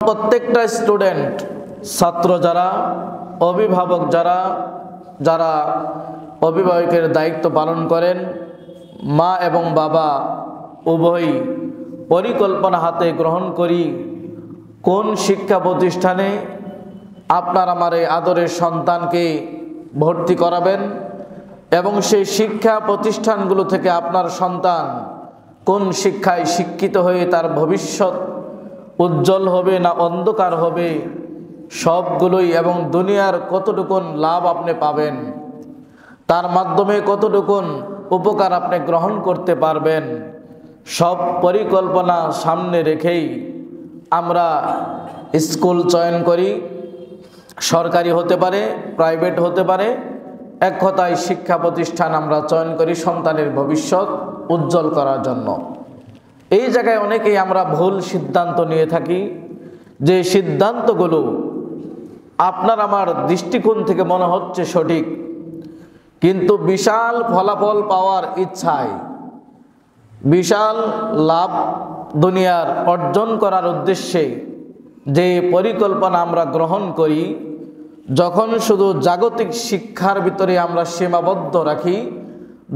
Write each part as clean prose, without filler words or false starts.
প্রত্যেকটা স্টুডেন্ট, ছাত্র যারা, অভিভাবক যারা যারা অভিভাবকের দায়িত্ব পালন করেন, মা এবং বাবা উভয়ই পরিকল্পনা হাতে গ্রহণ করি কোন শিক্ষা প্রতিষ্ঠানে আপনার আমার এই আদরের সন্তানকে ভর্তি করাবেন এবং সেই শিক্ষা প্রতিষ্ঠানগুলো থেকে আপনার সন্তান কোন শিক্ষায় শিক্ষিত হয়ে তার ভবিষ্যৎ উজ্জ্বল হবে না অন্ধকার হবে, সবগুলোই এবং দুনিয়ার কতটুকুন লাভ আপনি পাবেন, তার মাধ্যমে কতটুকুন উপকার আপনি গ্রহণ করতে পারবেন, সব পরিকল্পনা সামনে রেখেই আমরা স্কুল চয়ন করি। সরকারি হতে পারে, প্রাইভেট হতে পারে, এক কথায় শিক্ষা প্রতিষ্ঠান আমরা চয়ন করি সন্তানের ভবিষ্যৎ উজ্জ্বল করার জন্য। এই জায়গায় অনেকেই আমরা ভুল সিদ্ধান্ত নিয়ে থাকি, যে সিদ্ধান্তগুলো আপনার আমার দৃষ্টিকোণ থেকে মনে হচ্ছে সঠিক, কিন্তু বিশাল ফলাফল পাওয়ার ইচ্ছায়, বিশাল লাভ দুনিয়ার অর্জন করার উদ্দেশ্যে যে পরিকল্পনা আমরা গ্রহণ করি, যখন শুধু জাগতিক শিক্ষার ভিতরে আমরা সীমাবদ্ধ রাখি,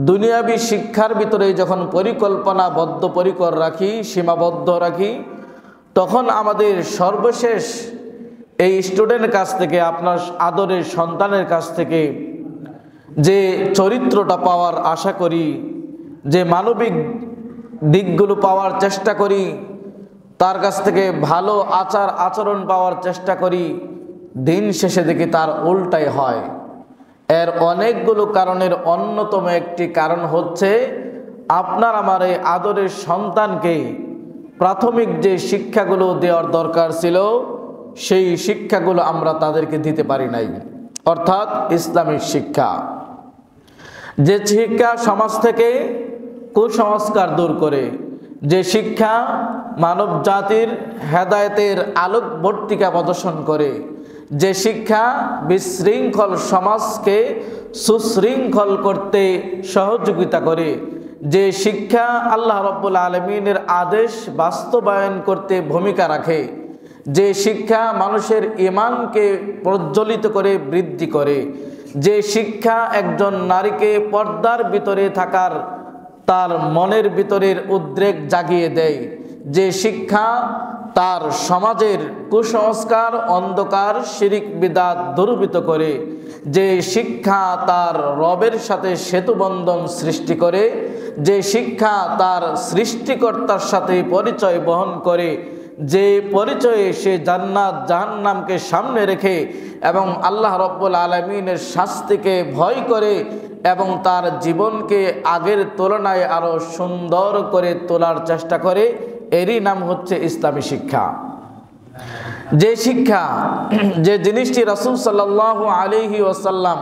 দুনিয়াবী শিক্ষার ভিতরে যখন পরিকল্পনা বদ্ধপরিকর রাখি, সীমাবদ্ধ রাখি, তখন আমাদের সর্বশেষ এই স্টুডেন্টের কাছ থেকে, আপনার আদরের সন্তানের কাছ থেকে যে চরিত্রটা পাওয়ার আশা করি, যে মানবিক দিকগুলো পাওয়ার চেষ্টা করি, তার কাছ থেকে ভালো আচার আচরণ পাওয়ার চেষ্টা করি, দিন শেষে দেখি তার উল্টাই হয়। এর অনেকগুলো কারণের অন্যতম একটি কারণ হচ্ছে আপনার আমার এই আদরের সন্তানকে প্রাথমিক যে শিক্ষাগুলো দেওয়ার দরকার ছিল, সেই শিক্ষাগুলো আমরা তাদেরকে দিতে পারি নাই। অর্থাৎ ইসলামিক শিক্ষা, যে শিক্ষা সমাজ থেকে কুসংস্কার দূর করে, যে শিক্ষা মানব জাতির হেদায়েতের আলোকবর্তিকা প্রদর্শন করে, যে শিক্ষা বিশৃঙ্খল সমাজকে সুশৃঙ্খল করতে সহযোগিতা করে, যে শিক্ষা আল্লাহ রাব্বুল আলামিনের আদেশ বাস্তবায়ন করতে ভূমিকা রাখে, যে শিক্ষা মানুষের ঈমানকে প্রজ্বলিত করে বৃদ্ধি করে, যে শিক্ষা একজন নারীকে পর্দার ভিতরে থাকার তার মনের ভিতরের উদ্রেক জাগিয়ে দেয়, যে শিক্ষা তার সমাজের কুসংস্কার অন্ধকার শিরিক বিদআত দূরীভূত করে, যে শিক্ষা তার রবের সাথে সেতুবন্ধন সৃষ্টি করে, যে শিক্ষা তার সৃষ্টিকর্তার সাথে পরিচয় বহন করে, যে পরিচয়ে সে জান্নাত জাহান্নামকে সামনে রেখে এবং আল্লাহ রাব্বুল আলামিনের শাস্তিকে ভয় করে এবং তার জীবনকে আগের তুলনায় আরো সুন্দর করে তোলার চেষ্টা করে, এরই নাম হচ্ছে ইসলামী শিক্ষা। যে শিক্ষা, যে জিনিসটি রাসূল সাল্লাল্লাহু আলাইহি ওয়াসাল্লাম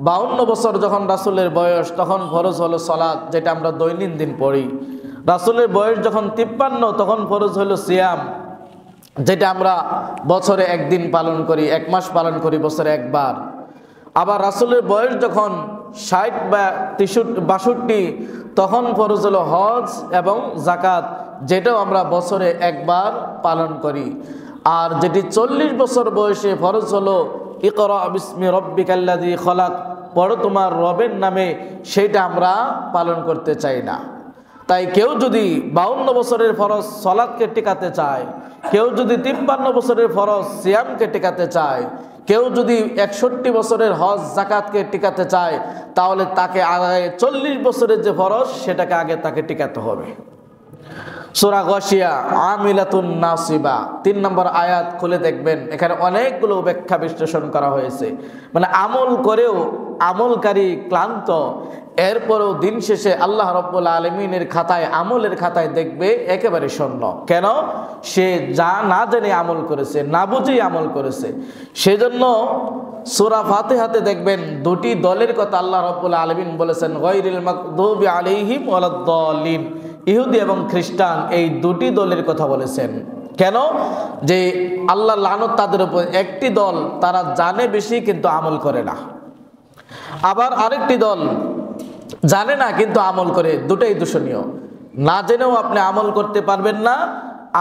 52 বছর যখন রাসূলের বয়স, তখন ফরজ হলো সালাত, যেটা আমরা দৈনন্দিন পড়ি। রাসূলের বয়স যখন 53, তখন ফরজ হলো সিয়াম, যেটা আমরা বছরে একদিন পালন করি, এক মাস পালন করি বছরে একবার। আবার রাসূলের বয়স যখন 60 বা 62, তখন ফরজ হলো হজ এবং জাকাত, যেটাও আমরা বছরে একবার পালন করি। আর যেটি 40 বছর বয়সে ফরজ হলো ইকরা বিসমি রব্বিকাল্লাযী খলাক, পড়ো তোমার রবের নামে, সেটা আমরা পালন করতে চাই না। তাই কেউ যদি 52 বছরের ফরজ সালাতকে টিকাতে চায়, কেউ যদি 53 বছরের ফরজ সিয়ামকে টিকাতে চায়, কেউ যদি 61 বছরের হজ জাকাতকে টিকাতে চায়, তাহলে তাকে আগে 40 বছরের যে ফরজ, সেটাকে আগে তাকে টিকাতে হবে। সূরা গাশিয়া আমিলাতুন নাসিবা 3 নম্বর আয়াত খুলে দেখবেন, এখানে অনেকগুলো ব্যাখ্যা বিশ্লেষণ করা হয়েছে। মানে আমল করেও আমলকারী ক্লান্ত, এরপরেও দিন শেষে আল্লাহ রাব্বুল আলামিনের খাতায়, আমলের খাতায় দেখবে একেবারে শূন্য। কেন? সে যা না জেনে আমল করেছে, না বুঝেই আমল করেছে। সেজন্য সূরা ফাতিহাতে দেখবেন দুটি দলের কথা আল্লাহ রাব্বুল আলামিন বলেছেন, গায়রিল মাগদুবি আলাইহিম ওয়ালাদ-দাল্লিন, ইহুদি এবং খ্রিস্টান, এই দুটি দলের কথা বলেছেন। কেন? যে আল্লাহ লানত তাদের উপর। একটি দল তারা জানে বেশি কিন্তু আমল করে না, আবার আরেকটি দল জানে না কিন্তু আমল করে। দুটাই দূষণীয়। না জেনেও আপনি আমল করতে পারবেন না,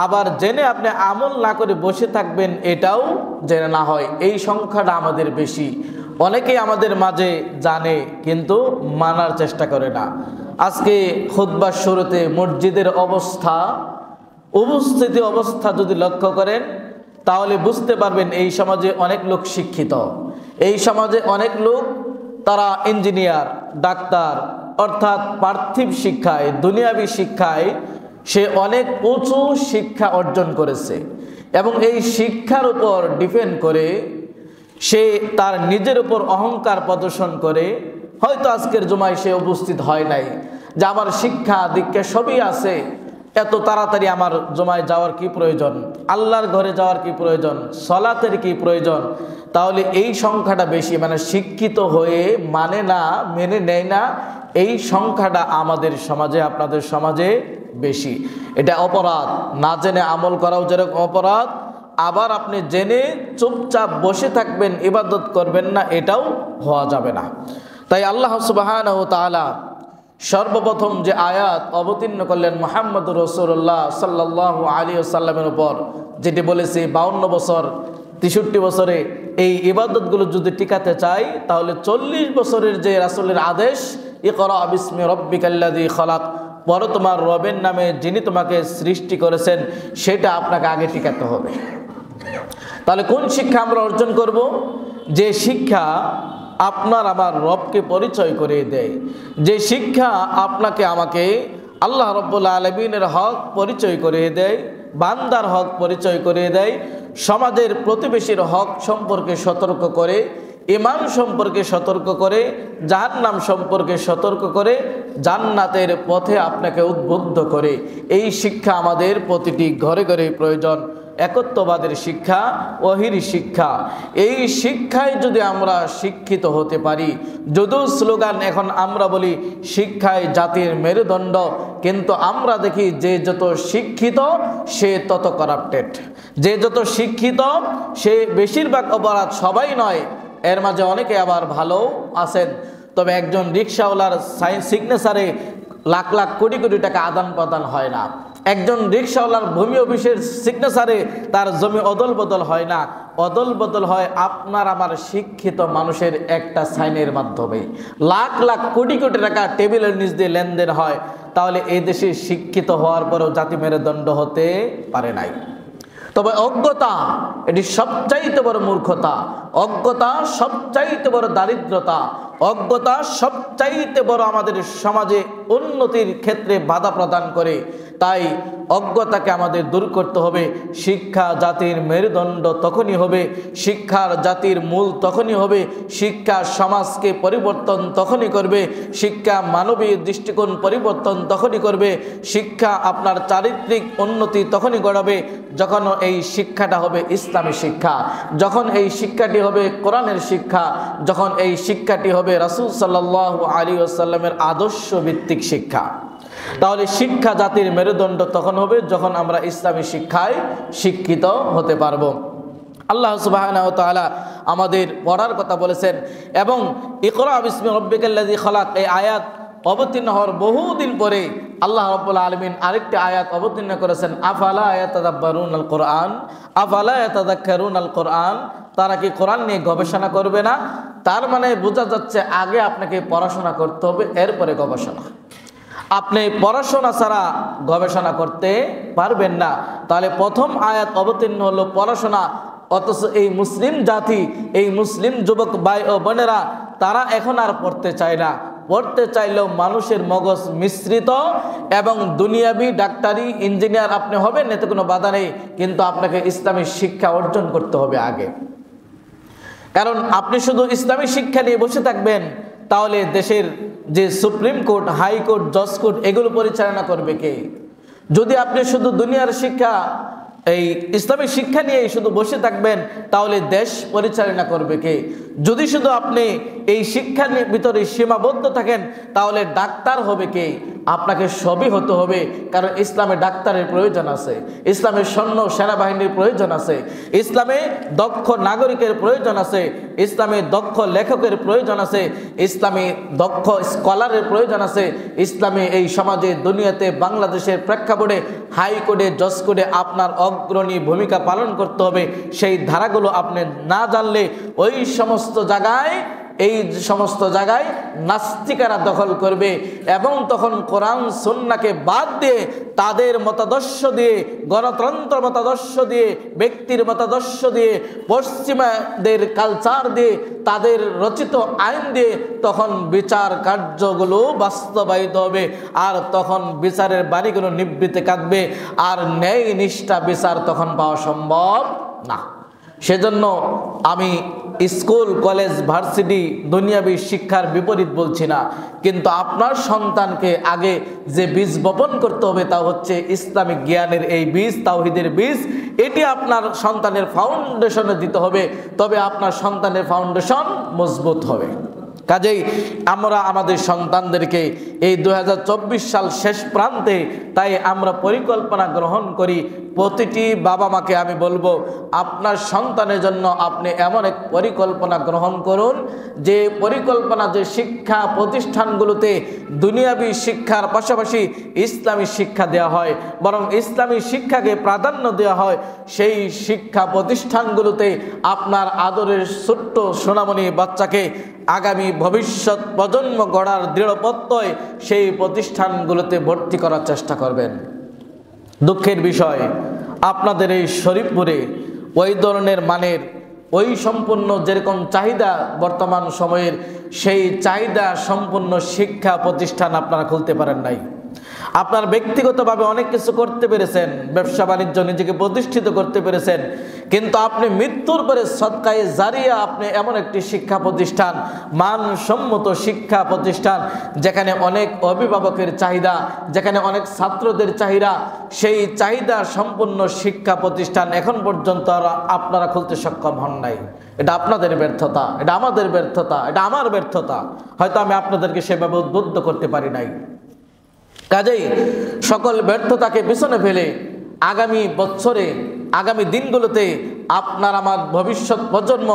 আবার জেনে আপনি আমল না করে বসে থাকবেন এটাও জেনে না হয়। এই সংখ্যাটা আমাদের বেশি। অনেকেই আমাদের মাঝে জানে কিন্তু মানার চেষ্টা করে না। আজকে খুতবার শুরুতে মসজিদের অবস্থা, উপস্থিতি অবস্থা যদি লক্ষ্য করেন তাহলে বুঝতে পারবেন এই সমাজে অনেক লোক শিক্ষিত, এই সমাজে অনেক লোক তারা ইঞ্জিনিয়ার, ডাক্তার, অর্থাৎ পার্থিব শিক্ষায়, দুনিয়াবী শিক্ষায় সে অনেক উঁচু শিক্ষা অর্জন করেছে এবং এই শিক্ষার উপর ডিপেন্ড করে সে তার নিজের উপর অহংকার প্রদর্শন করে হয়তো আজকের জুমায় সে উপস্থিত হয় নাই, যে আমার শিক্ষা দীক্ষা সবই আছে, এত তাড়াতাড়ি আমার জুমায় যাওয়ার কি প্রয়োজন, আল্লাহর ঘরে যাওয়ার কি প্রয়োজন, সলাতের কি প্রয়োজন। তাহলে এই সংখ্যাটা বেশি, মানে শিক্ষিত হয়ে মানে না, মেনে নেয় না, এই সংখ্যাটা আমাদের সমাজে, আপনাদের সমাজে বেশি। এটা অপরাধ। না জেনে আমল করাও যেরকম অপরাধ, আবার আপনি জেনে চুপচাপ বসে থাকবেন, ইবাদত করবেন না, এটাও হওয়া যাবে না। তাই আল্লাহ সুবহানাহু ওয়া তাআলা সর্বপ্রথম যে আয়াত অবতীর্ণ করলেন মুহাম্মদুর রাসূলুল্লাহ সাল্লাল্লাহু আলাইহি ওয়াসাল্লামের উপর, যেটি বলেছে 52 বছর 63 বছরে এই ইবাদতগুলো যদি টিকাতে চাই তাহলে 40 বছরের যে রাসূলের আদেশ, ইকরা বিসমি রাব্বিকাল্লাযী খালাক, পড়ো তোমার রবের নামে যিনি তোমাকে সৃষ্টি করেছেন, সেটা আপনাকে আগে টিকাতে হবে। তাহলে কোন শিক্ষা আমরা অর্জন করব? যে শিক্ষা আপনার আমার রবকে পরিচয় করে দেয়, যে শিক্ষা আপনাকে আমাকে আল্লাহ রাব্বুল আলামিনের হক পরিচয় করে দেয়, বান্দার হক পরিচয় করে দেয়, সমাজের প্রতিবেশীর হক সম্পর্কে সতর্ক করে, ঈমান সম্পর্কে সতর্ক করে, জাহান্নাম সম্পর্কে সতর্ক করে, জান্নাতের পথে আপনাকে উদ্বুদ্ধ করে। এই শিক্ষা আমাদের প্রতিটি ঘরে ঘরে প্রয়োজন। একত্ববাদের শিক্ষা, ওহির শিক্ষা, এই শিক্ষায় যদি আমরা শিক্ষিত হতে পারি, যদিও স্লোগান এখন আমরা বলি শিক্ষায় জাতির মেরুদণ্ড, কিন্তু আমরা দেখি যে যত শিক্ষিত সে তত করাপ্টেড, যে যত শিক্ষিত সে বেশিরভাগ অপরাধ, সবাই নয়, এর মাঝে অনেকে আবার ভালো আছেন। তবে একজন রিক্সাওয়ালার সিগনেচারে লাখ লাখ কোটি কোটি টাকা আদান প্রদান হয় না, একজন রিক্সাওয়ালার ভূমি অফিসের সিগনেচারে তার জমি অদল বদল হয় না, অদল বদল হয় আপনার আমার শিক্ষিত মানুষের একটা সাইনের মাধ্যমে। লাখ লাখ কোটি কোটি টাকা টেবিলের নিচ দিয়ে লেনদেন হয়। তাহলে এই দেশে শিক্ষিত হওয়ার পরেও জাতি মেরুদণ্ড হতে পারে নাই। তবে অজ্ঞতা এটি সবচাইতে বড় মূর্খতা, অজ্ঞতা সবচাইতে বড় দারিদ্রতা, অজ্ঞতা সবচাইতে বড় আমাদের সমাজে উন্নতির ক্ষেত্রে বাধা প্রদান করে। তাই অজ্ঞতাকে আমাদের দূর করতে হবে। শিক্ষা জাতির মেরুদণ্ড তখনই হবে, শিক্ষার জাতির মূল তখনই হবে, শিক্ষা সমাজকে পরিবর্তন তখনই করবে, শিক্ষা মানবীয় দৃষ্টিকোণ পরিবর্তন তখনই করবে, শিক্ষা আপনার চারিত্রিক উন্নতি তখনই গড়াবে যখন এই শিক্ষাটা হবে ইসলামী শিক্ষা, যখন এই শিক্ষাটি হবে কোরআনের শিক্ষা, যখন এই শিক্ষাটি হবে রাসূল সাল্লাল্লাহু আলাইহি ওয়াসাল্লামের আদর্শ ভিত্তিক শিক্ষা। তাহলে শিক্ষা জাতির মেরুদণ্ড তখন হবে যখন আমরা ইসলামী শিক্ষায় শিক্ষিত হতে পারবো। আল্লাহ সুবহানাহু ওয়া তাআলা আমাদের পড়ার কথা বলেছেন এবং ইকরা বিসমি রাব্বিকাল্লাযী খালাক এই আয়াত অবতীর্ণ হওয়ার বহুদিন পরে আল্লাহ রাব্বুল আলামিন আরেকটি আয়াত অবতীর্ণ করেছেন, আফালা ইয়াতাদাব্বারুনাল কোরআন আফালা ইয়াতাযাক্কারুনাল কোরআন, তারা কি কোরআন নিয়ে গবেষণা করবে না? তার মানে বোঝা যাচ্ছে আগে আপনাকে পড়াশোনা করতে হবে, এরপরে গবেষণা। আপনি পড়াশোনা ছাড়া গবেষণা করতে পারবেন না। তাহলে প্রথম আয়াত অবতীর্ণ হলো পড়াশোনা, অথচ এই মুসলিম জাতি, এই মুসলিম যুবক ভাই ও বোনেরা তারা এখন আর পড়তে চায় না। পড়তে চাইলেও মানুষের মগজ মিশ্রিত এবং দুনিয়াবি ডাক্তারি ইঞ্জিনিয়ার আপনি হবেন, এতে কোনো বাধা নেই, কিন্তু আপনাকে ইসলামী শিক্ষা অর্জন করতে হবে আগে। কারণ আপনি শুধু ইসলামী শিক্ষা নিয়ে বসে থাকবেন তাহলে দেশের যে সুপ্রিম কোর্ট, হাইকোর্ট, জজ কোর্ট এগুলো পরিচালনা করবে কে? যদি আপনি শুধু দুনিয়ার শিক্ষা, এই ইসলামী শিক্ষা নিয়ে শুধু বসে থাকবেন তাহলে দেশ পরিচালনা করবে কে? যদি শুধু আপনি এই শিক্ষার ভিতরে সীমাবদ্ধ থাকেন তাহলে ডাক্তার হবে কে, আপনাকে সবই হতে হবে, কারণ ইসলামে ডাক্তারের প্রয়োজন আছে, ইসলামে সৈন্য সেনাবাহিনীর প্রয়োজন আছে, ইসলামে দক্ষ নাগরিকের প্রয়োজন আছে, ইসলামে দক্ষ লেখকের প্রয়োজন আছে, ইসলামে দক্ষ স্কলারের প্রয়োজন আছে। ইসলামে এই সমাজে দুনিয়াতে বাংলাদেশের প্রেক্ষাপটে হাইকোর্টে জজ কোর্টে আপনার অগ্রণী ভূমিকা পালন করতে হবে। সেই ধারাগুলো আপনি না জানলে ওই সমস্ত জায়গায় নাস্তিকেরা দখল করবে, এবং তখন কোরআন সুন্নাহকে বাদ দিয়ে তাদের মতাদর্শ দিয়ে, গণতন্ত্র মতাদর্শ দিয়ে, ব্যক্তির মতাদর্শ দিয়ে, পশ্চিমাদের কালচার দিয়ে, তাদের রচিত আইন দিয়ে তখন বিচার কার্যগুলো বাস্তবায়িত হবে, আর তখন বিচারের বাণীগুলো নিবৃত্তে কাটবে, আর ন্যায় নিষ্ঠা বিচার তখন পাওয়া সম্ভব না। সেজন্য আমি স্কুল কলেজ ভার্সিটি দুনিয়াবী শিক্ষার বিপরীত বলছি না, কিন্তু আপনার সন্তানকে আগে যে বীজ বপন করতে হবে তা হচ্ছে ইসলামিক জ্ঞানের এই বীজ, তাওহীদের বীজ। এটি আপনার সন্তানের ফাউন্ডেশনে দিতে হবে, তবে আপনার সন্তানের ফাউন্ডেশন মজবুত হবে। কাজেই আমরা আমাদের সন্তানদেরকে এই 2024 সাল শেষ প্রান্তে, তাই আমরা পরিকল্পনা গ্রহণ করি। প্রতিটি বাবা মাকে আমি বলবো, আপনার সন্তানের জন্য আপনি এমন এক পরিকল্পনা গ্রহণ করুন, যে পরিকল্পনা যে শিক্ষা প্রতিষ্ঠানগুলোতে দুনিয়াবী শিক্ষার পাশাপাশি ইসলামী শিক্ষা দেওয়া হয়, বরং ইসলামী শিক্ষাকে প্রাধান্য দেওয়া হয়, সেই শিক্ষা প্রতিষ্ঠানগুলোতে আপনার আদরের ছোট্ট সোনামণি বাচ্চাকে আগামী ভবিষ্যৎ প্রজন্ম গড়ার দৃঢ় প্রত্যয় সেই প্রতিষ্ঠানগুলোতে ভর্তি করার চেষ্টা করবেন। দুঃখের বিষয়, আপনাদের এই শরীফপুরে ওই ধরনের মানের, ওই সম্পূর্ণ যেরকম চাহিদা বর্তমান সময়ের, সেই চাহিদা সম্পূর্ণ শিক্ষা প্রতিষ্ঠান আপনারা খুলতে পারেন নাই। আপনার ব্যক্তিগতভাবে অনেক কিছু করতে পেরেছেন, ব্যবসা বাণিজ্য নিজেকে প্রতিষ্ঠিত করতে পেরেছেন, কিন্তু আপনি মৃত্যুর পরে সদকায়ে জারিয়া আপনি এমন একটি শিক্ষা প্রতিষ্ঠান, মানসম্মত শিক্ষা প্রতিষ্ঠান, যেখানে অনেক অভিভাবকের চাহিদা, যেখানে অনেক ছাত্রদের চাহিদা, সেই চাহিদা সম্পূর্ণ শিক্ষা প্রতিষ্ঠান এখন পর্যন্ত আপনারা খুলতে সক্ষম হন নাই। এটা আপনাদের ব্যর্থতা, এটা আমাদের ব্যর্থতা, এটা আমার ব্যর্থতা। হয়তো আমি আপনাদেরকে সেভাবে উদ্বুদ্ধ করতে পারি নাই। কাজেই সকল ব্যর্থতাকে পিছনে ফেলে আগামী বছরে, আগামী দিনগুলোতে আপনার আমার ভবিষ্যৎ প্রজন্ম,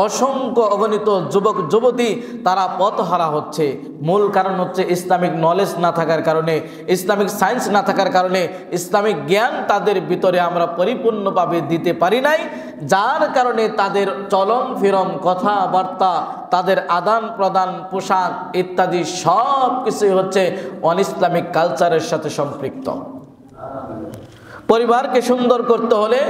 অসংখ্য অগণিত যুবক যুবতী তারা পথহারা হচ্ছে। মূল কারণ হচ্ছে ইসলামিক নলেজ না থাকার কারণে, ইসলামিক সায়েন্স না থাকার কারণে, ইসলামিক জ্ঞান তাদের ভিতরে আমরা পরিপূর্ণভাবে দিতে পারি নাই, যার কারণে তাদের চলন ফিরন, কথাবার্তা, তাদের আদান প্রদান, পোশাক ইত্যাদি সব কিছুই হচ্ছে অন ইসলামিক কালচারের সাথে সম্পৃক্ত। পরিবারকে সুন্দর করতে হলে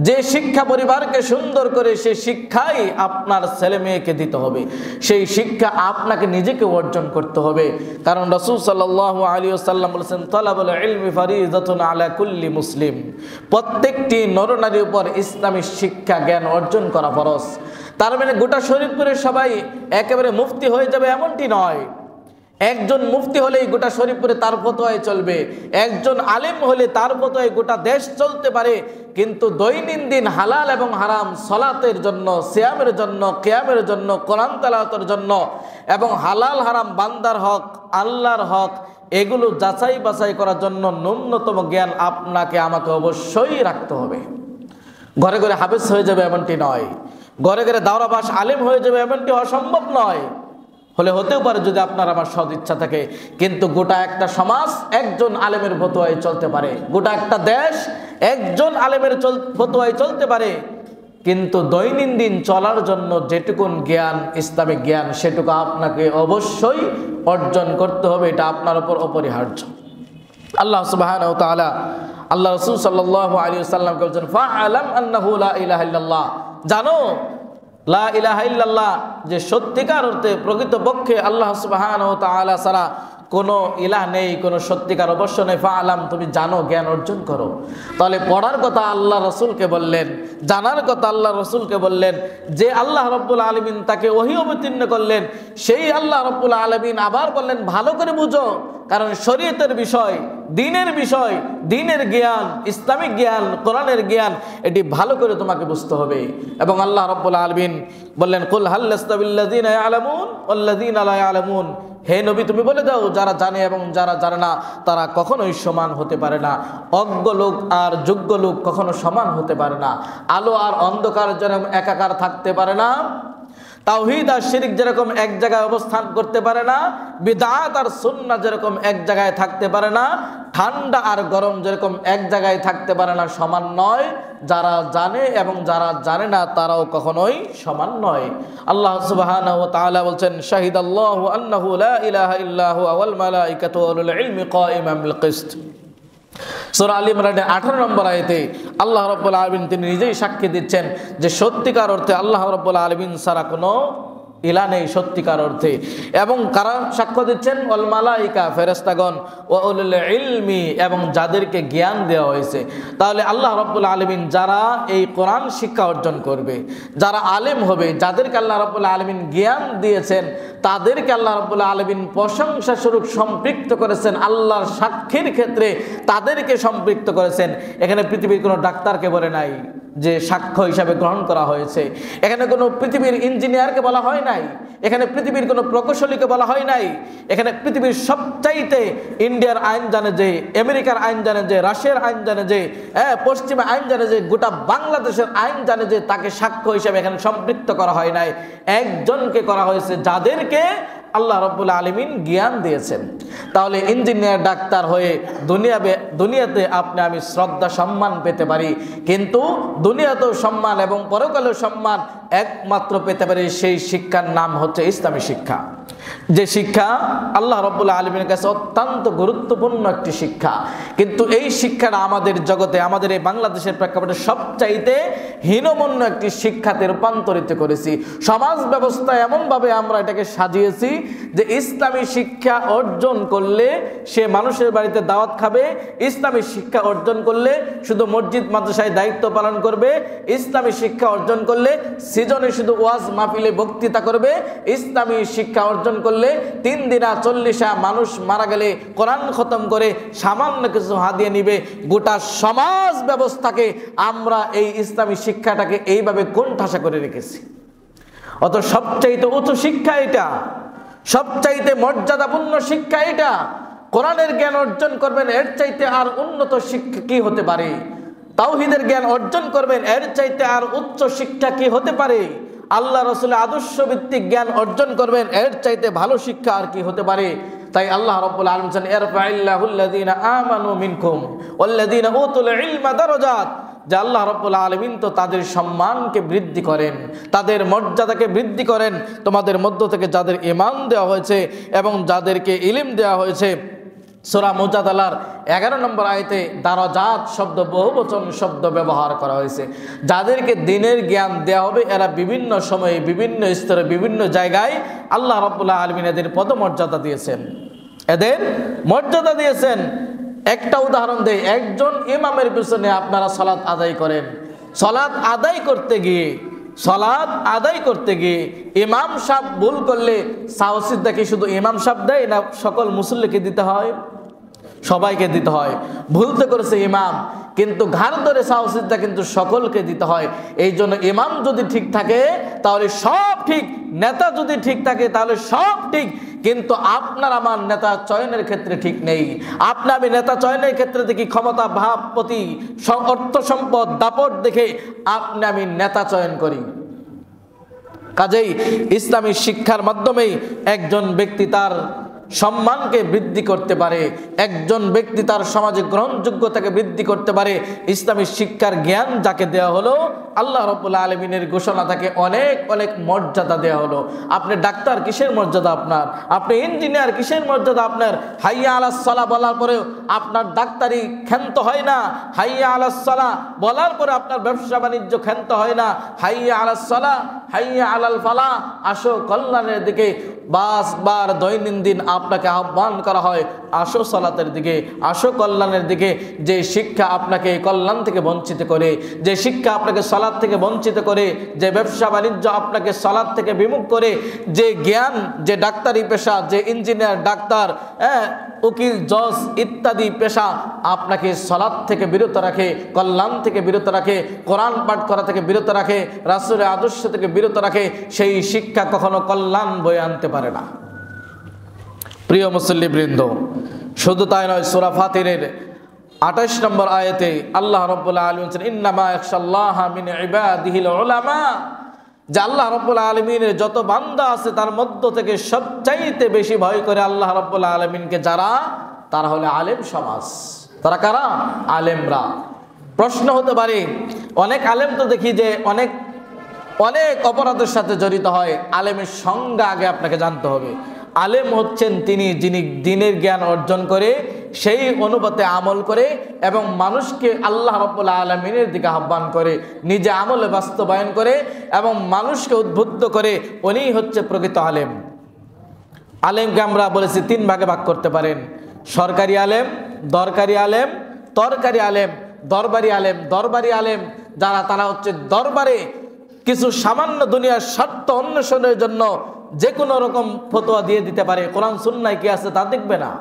যে শিক্ষা পরিবারকে সুন্দর করে, সেই শিক্ষাই আপনার ছেলে মেয়েকে দিতে হবে, সেই শিক্ষা আপনাকে নিজেকে অর্জন করতে হবে। কারণ রাসূল সাল্লাল্লাহু আলাইহি ওয়াসাল্লাম বলেছেন, তালাবুল ইলমি ফারিযাতুন আলা কুল্লি মুসলিম, প্রত্যেকটি নরনারীর উপর ইসলামী শিক্ষা জ্ঞান অর্জন করা ফরজ। তার মানে গোটা শরীফপুরের সবাই একেবারে মুফতি হয়ে যাবে এমনটি নয়। একজন মুফতি হলেই গোটা শরীফপুরে তার ফতোয়ায় চলবে, একজন আলেম হলে তার ফতোয়ায় গোটা দেশ চলতে পারে, কিন্তু দৈনন্দিন হালাল এবং হারাম, সলাতের জন্য, সিয়ামের জন্য, কিয়ামের জন্য, কোরআন তেলাওয়াতের জন্য, এবং হালাল হারাম বান্দার হক, আল্লাহর হক, এগুলো যাচাই বাছাই করার জন্য ন্যূনতম জ্ঞান আপনাকে আমাকে অবশ্যই রাখতে হবে। ঘরে ঘরে হাফেজ হয়ে যাবে এমনটি নয়, ঘরে ঘরে দাওরাবাস আলেম হয়ে যাবে এমনটি অসম্ভব নয়। হলে হতেও পারে যদি আপনার আমার সদ ইচ্ছা থাকে, কিন্তু গোটা একটা সমাজ একজন আলেমের ফতোয়ায় চলতে পারে, গোটা একটা দেশ একজন আলেমের ফতোয়ায় চলতে পারে, কিন্তু দৈনন্দিন চলার জন্য যেটুকুন জ্ঞান, ইসলামিক জ্ঞান, সেটুকু আপনাকে অবশ্যই অর্জন করতে হবে। এটা আপনার উপর অপরিহার্য। আল্লাহ সুবহানাহু ওয়া তাআলা আল্লাহ রাসূল সাল্লাল্লাহু আলাইহি ওয়াসাল্লামকে বলেন, ফাআলাম আন্নাহু লা ইলাহা ইল্লাল্লাহ, জানো লা ইলাহা ইল্লাল্লাহ, যে সত্যিকার অর্থে প্রকৃতপক্ষে আল্লাহ সুবহানাহু ওয়া তাআলা ছাড়া কোনো ইলাহ নেই, কোনো সত্যিকার অবশ্য নেই। ফাআলাম, তুমি জানো, জ্ঞান অর্জন করো। তাহলে পড়ার কথা আল্লাহ রসুলকে বললেন, জানার কথা আল্লাহ রসুলকে বললেন। যে আল্লাহ রব্বুল আলামিন তাকে ওহী অবতীর্ণ করলেন, সেই আল্লাহ রব্বুল আলামিন আবার বললেন ভালো করে বুঝো, কারণ শরীয়তের বিষয়, দ্বীনের বিষয়, দ্বীনের জ্ঞান, ইসলামিক জ্ঞান, কোরআনের জ্ঞান, এটি ভালো করে তোমাকে বুঝতে হবে। এবং আল্লাহ রব্বুল আলামিন বললেন, কুল হাল ইয়াস্তাবিল্লাযীনা ইয়ালামুন ওয়াল্লাযীনা লা ইয়ালামুন, হে নবী তুমি বলে দাও, যারা জানে এবং যারা জানে না তারা কখনোই সমান হতে পারে না। অজ্ঞ লোক আর যোগ্য লোক কখনো সমান হতে পারে না। আলো আর অন্ধকার যেরকম একাকার থাকতে পারে না, তাওহীদ আর শিরক যেরকম এক জায়গায় অবস্থান করতে পারে না, বিদআত আর সুন্নাহ যেরকম এক জায়গায় থাকতে পারে না, ঠান্ডা আর গরম যেরকম এক জায়গায় থাকতে পারে না, সমান নয়। যারা জানে এবং যারা জানে না তারাও কখনোই সমান নয়। আল্লাহ সুবহানাহু ওয়া তাআলা বলছেন, শাহিদাল্লাহু আন্নাহু লা ইলাহা ইল্লা হুয়া ওয়াল মালাইকাতু ওয়া উলুল ইলমি কায়িমান বিল কিসত। সূরা আল ইমরানের 18 নম্বর আয়াতে আল্লাহ রাব্বুল আলামিন তিনি নিজেই সাক্ষী দিচ্ছেন যে সত্যিকার অর্থে আল্লাহ রাব্বুল আলামিন ছাড়া কোনো ইলা নেই, সত্যিকার অর্থে। এবং কারা সাক্ষ্য দিচ্ছেন? ওয়াল মালাইকা, ফেরেশতাগণ, ওয়া উলুল ইলমি, এবং যাদেরকে জ্ঞান দেওয়া হয়েছে। তাহলে আল্লাহ রাব্বুল আলামিন যারা এই কোরআন শিক্ষা অর্জন করবে, যারা আলেম হবে, যাদেরকে আল্লাহ রাব্বুল আলামিন জ্ঞান দিয়েছেন, তাদেরকে আল্লাহ রাব্বুল আলামিন প্রশংসা স্বরূপ সম্পৃক্ত করেছেন। আল্লাহর সাক্ষীর ক্ষেত্রে তাদেরকে সম্পৃক্ত করেছেন। এখানে পৃথিবীর কোনো ডাক্তারকে বলে নাই যে সাক্ষ্য হিসাবে গ্রহণ করা হয়েছে। এখানে কোনো পৃথিবীর ইঞ্জিনিয়ারকে বলা হয় নাই, এখানে পৃথিবীর কোনো প্রকৌশলীকে বলা হয় নাই। এখানে পৃথিবীর সবচাইতে ইন্ডিয়ার আইন জানে যে, আমেরিকার আইন জানে যে, রাশিয়ার আইন জানে যে, পশ্চিমা আইন জানে যে, গোটা বাংলাদেশের আইন জানে যে, তাকে সাক্ষ্য হিসাবে এখানে সম্পৃক্ত করা হয় নাই। একজনকে করা হয়েছে, যাদেরকে আল্লাহ রাব্বুল আলামিন জ্ঞান দিয়েছেন। তাহলে ইঞ্জিনিয়ার ডাক্তার হয়ে দুনিয়াতে আপনি আমি শ্রদ্ধা সম্মান পেতে পারি, কিন্তু দুনিয়াতেও সম্মান এবং পরকালেও সম্মান একমাত্র পেতে পারি সেই শিক্ষার নাম হচ্ছে ইসলামী শিক্ষা। যে শিক্ষা আল্লাহ রাব্বুল আলামিনের কাছে অত্যন্ত গুরুত্বপূর্ণ একটি শিক্ষা। কিন্তু এই শিক্ষাটা আমাদের জগতে, আমাদের এই বাংলাদেশের প্রেক্ষাপটে সবচাইতে হীনমন্য একটি শিক্ষাতে রূপান্তরিত করেছি। সমাজ ব্যবস্থা এমনভাবে আমরা এটাকে সাজিয়েছি যে ইসলামী শিক্ষা অর্জন করলে সে মানুষের বাড়িতে দাওয়াত খাবে, ইসলামী শিক্ষা অর্জন করলে শুধু মসজিদ মাদ্রাসায় দায়িত্ব পালন করবে, ইসলামী শিক্ষা অর্জন করলে সিজনে শুধু ওয়াজ মাহফিলে বক্তৃতা করবে, ইসলামী শিক্ষা অর্জন করলে 3 দিনা 40 মানুষ মারা গেলে কোরআন খতম করে সামান্য কিছু হাদিয়া নিবে। গোটা সমাজ ব্যবস্থাকে আমরা এই ইসলামী শিক্ষাটাকে এইভাবে কোণঠাসা করে রেখেছি। অত সবচাইতে উঁচু শিক্ষা এটা, সবচাইতে মর্যাদাপূর্ণ শিক্ষা এটা। কোরআনের জ্ঞান অর্জন করবেন, এর চাইতে আর উন্নত শিক্ষা কি হতে পারে? তাওহীদের জ্ঞান অর্জন করবেন, এর চাইতে আর উচ্চ শিক্ষা কি হতে পারে? আল্লাহ রাসূলের আদর্শ ভিত্তিক জ্ঞান অর্জন করবেন, এর চাইতে ভালো শিক্ষা আর কি হতে পারে? তাই আল্লাহ রাব্বুল আলামিন বলেন, ইরফা'iল্লাহুল্লাযীনা আমানু মিনকুম ওয়াল্লাযীনা উতুল ইলমা দারাজাত। যে আল্লাহ রাব্বুল আলামিন তো তাদের সম্মানকে বৃদ্ধি করেন, তাদের মর্যাদাকে বৃদ্ধি করেন, তোমাদের মধ্য থেকে যাদের ঈমান দেওয়া হয়েছে এবং যাদেরকে ইলম দেওয়া হয়েছে। সূরা মুজাদালার 11 নম্বর আয়াতে দারাজাত শব্দ বহুবচন শব্দ ব্যবহার করা হয়েছে। যাদেরকে দ্বীনের জ্ঞান দেওয়া হবে, এরা বিভিন্ন সময়ে বিভিন্ন স্তরে বিভিন্ন জায়গায় আল্লাহ রাব্বুল আলামিন এদের পদমর্যাদা দিয়েছেন, এদের মর্যাদা দিয়েছেন। একটা উদাহরণ দেই, একজন ইমামের পিছনে আপনারা সালাত আদায় করেন, সালাত আদায় করতে গিয়ে ইমাম সাহেব ভুল করলে সাহসিদ্দা কি শুধু ইমাম সাহেব দেয় না সকল মুসল্লিকে দিতে হয়? সবাইকে দিতে হয়। ভুলতে করেছে ইমাম, কিন্তু ঘাড় ধরে সাহসিদ্দা কিন্তু সকলকে দিতে হয়। এই জন্য ইমাম যদি ঠিক থাকে তাহলে সব ঠিক, নেতা যদি ঠিক থাকে তাহলে সব ঠিক। কিন্তু আপনার আমার নেতা চয়নের ক্ষেত্রে ঠিক নেই। আপনি আমি নেতা চয়নের ক্ষেত্রে দেখি ক্ষমতা, ভাবপতি, অর্থ সম্পদ, দাপট দেখে আপনি আমি নেতা চয়ন করি। কাজেই ইসলামী শিক্ষার মাধ্যমেই একজন ব্যক্তি তার সম্মানকে বৃদ্ধি করতে পারে, একজন ব্যক্তি তার সমাজে গ্রহণযোগ্যতাকে বৃদ্ধি করতে পারে। ইসলামী শিক্ষার জ্ঞান যাকে দেওয়া হলো, আল্লাহ রাব্বুল আলামিনের ঘোষণা তাকে অনেক অনেক মর্যাদা দেওয়া হলো। আপনি ডাক্তার, কিসের মর্যাদা আপনার? আপনি ইঞ্জিনিয়ার, কিসের মর্যাদা আপনার? হাইয়া আলাস সালাহ বলার পরেও আপনার ডাক্তারি ক্ষান্ত হয় না, হাইয়া আলাস সালাহ বলার পরে আপনার ব্যবসা বাণিজ্য ক্ষান্ত হয় না। হাইয়া আলাস সালাহ, হাইয়া আলাল ফালাহ, আসো কল্যাণের দিকে। বারবার দৈনন্দিন আপনাকে আহ্বান করা হয়, আসো সালাতের দিকে, আসো কল্যাণের দিকে। যে শিক্ষা আপনাকে কল্যাণ থেকে বঞ্চিত করে, যে শিক্ষা আপনাকে সালাত থেকে বঞ্চিত করে, যে ব্যবসা বাণিজ্য আপনাকে সালাত থেকে বিমুখ করে, যে জ্ঞান, যে ডাক্তারি পেশা, যে ইঞ্জিনিয়ার, ডাক্তার, উকিল, জজ ইত্যাদি পেশা আপনাকে সালাত থেকে বিরত রাখে, কল্যাণ থেকে বিরত রাখে, কোরআন পাঠ করা থেকে বিরত রাখে, রাসূলের আদর্শ থেকে বিরত রাখে, সেই শিক্ষা কখনো কল্যাণ বয়ে আনতে পারে না। প্রিয় মুসল্লিবৃন্দ, শুধু তাই নয়, সূরা ফাতিরের ২৮ নম্বর আয়াতে আল্লাহ রাব্বুল আলামিন বলেন, ইন্নামা ইয়াখশাল্লাহা মিন ইবাদিহিল উলামা, যে আল্লাহ রাব্বুল আলামিনের যত বান্দা আছে তার মধ্য থেকে সবচাইতে বেশি ভয় করে আল্লাহ রাব্বুল আলামিনকে যারা, তারা হলো আলেম সমাজ। তারা কারা? আলেমরা। প্রশ্ন হতে পারে, অনেক আলেম তো দেখি যে অনেক অপরাধের সাথে জড়িত হয়। আলেমের সংজ্ঞা আগে আপনাকে জানতে হবে। আলেম হচ্ছেন তিনি যিনি দ্বীনের জ্ঞান অর্জন করে সেই অনুপাতে আমল করে এবং মানুষকে আল্লাহ রাব্বুল আলামিনের দিকে আহ্বান করে, নিজে আমলে বাস্তবায়ন করে এবং মানুষকে উদ্বুদ্ধ করে, উনিই হচ্ছে প্রকৃত আলেম। আলেমকে আমরা বলেছি তিন ভাগে ভাগ করতে পারেন: সরকারি আলেম, দরকারি আলেম, তরকারি আলেম, দরবারি আলেম। দরবারি আলেম যারা, তারা হচ্ছে দরবারে কিছু সামান্য দুনিয়ার স্বার্থ অন্বেষণের জন্য যে কোনো রকম ফতোয়া দিয়ে দিতে পারে। কোরআন সুন্নাহ কি আছে তা দেখবে না,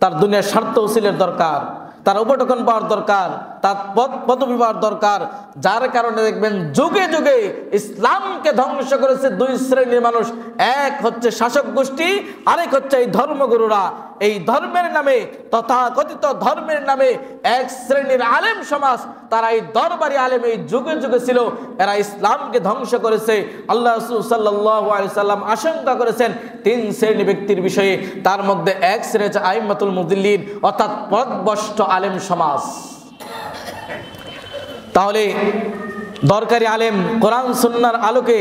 তার দুনিয়ার স্বার্থ উসিলের দরকার, তার উপটোকন পাওয়ার দরকার, তার পদবি পাওয়ার দরকার। যার কারণে দেখবেন যুগে যুগে ইসলামকে ধ্বংস করেছে দুই শ্রেণীর মানুষ। এক হচ্ছে শাসক গোষ্ঠী, আরেক হচ্ছে এই ধর্মগুরুরা। এই ধর্মের নামে, তথাকথিত ধর্মের নামে এক শ্রেণীর আলেম সমাজ, তারা এই দরবারি আলেম এই যুগে যুগে ছিল। এরা ইসলামকে ধ্বংস করেছে। আল্লাহ রাসূল সাল্লাল্লাহু আলাইহি সাল্লাম আশঙ্কা করেছেন তিন শ্রেণী ব্যক্তির বিষয়ে। তার মধ্যে এক শ্রেণী হচ্ছে আইম্মাতুল মুদিল্লিন, অর্থাৎ পথভ্রষ্ট আলেম সমাজ। তাহলে দরকারি আলেম কোরআন সুন্নাহর আলোকে